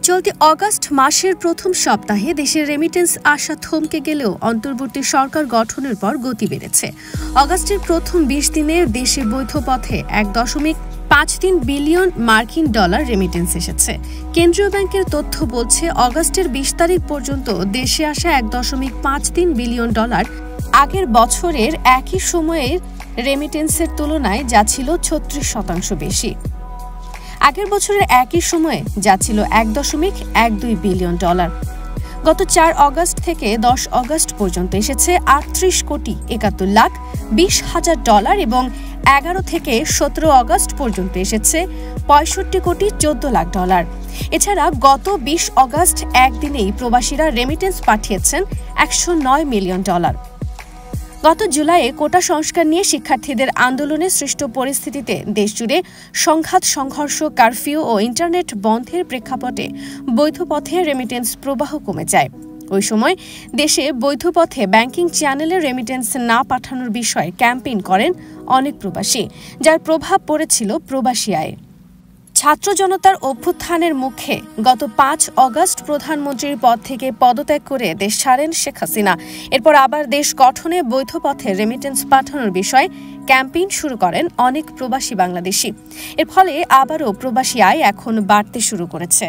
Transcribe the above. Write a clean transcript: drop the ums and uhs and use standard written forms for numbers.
চলতি অগাস্ট মাসের প্রথম সপ্তাহে দেশের রেমিটেন্স আসা থমকে গেলেও অন্তর্বর্তী সরকার গঠনের পর গতি বেড়েছে। অগাস্টের প্রথম ২০ দিনে দেশে বৈধ পথে ১.৫৩ বিলিয়ন মার্কিন ডলার রেমিটেন্স এসেছে। কেন্দ্রীয় ব্যাংকের তথ্য বলছে, অগাস্টের ২০ তারিখ পর্যন্ত দেশে আসা ১.৫৩ বিলিয়ন ডলার আগের বছরের একই সময়ের রেমিটেন্সের তুলনায় যা ছিল ৩৬% বেশি। আগের বছরের একই সময়ে যা ছিল ১.১২ বিলিয়ন ডলার। গত ৪ অগাস্ট থেকে ১০ অগাস্ট পর্যন্ত এসেছে ৩৮ কোটি ৭১ লাখ ২০ হাজার ডলার এবং ১১ থেকে ১৭ অগাস্ট পর্যন্ত এসেছে ৬৫ কোটি ১৪ লাখ ডলার। এছাড়া গত ২০ অগাস্ট একদিনেই প্রবাসীরা রেমিটেন্স পাঠিয়েছেন ১০৯ মিলিয়ন ডলার। গত জুলাইয়ে কোটা সংস্কার নিয়ে শিক্ষার্থীদের আন্দোলনে সৃষ্ট পরিস্থিতিতে দেশজুড়ে সংঘাত, সংঘর্ষ, কারফিউ ও ইন্টারনেট বন্ধের প্রেক্ষাপটে বৈধ পথে রেমিটেন্স প্রবাহ কমে যায়। ওই সময় দেশে বৈধ পথে ব্যাংকিং চ্যানেলে রেমিটেন্স না পাঠানোর বিষয়ে ক্যাম্পেইন করেন অনেক প্রবাসী, যার প্রভাব পড়েছিল প্রবাসী আয়ে। ছাত্র জনতার অভ্যুত্থানের মুখে গত ৫ অগাস্ট প্রধানমন্ত্রীর পদ থেকে পদত্যাগ করে দেশ ছাড়েন শেখ হাসিনা। এরপর আবার দেশ গঠনে বৈধ পথে রেমিটেন্স পাঠানোর বিষয়ে ক্যাম্পেইন শুরু করেন অনেক প্রবাসী বাংলাদেশি। এর ফলে আবারও প্রবাসী আয় এখন বাড়তে শুরু করেছে।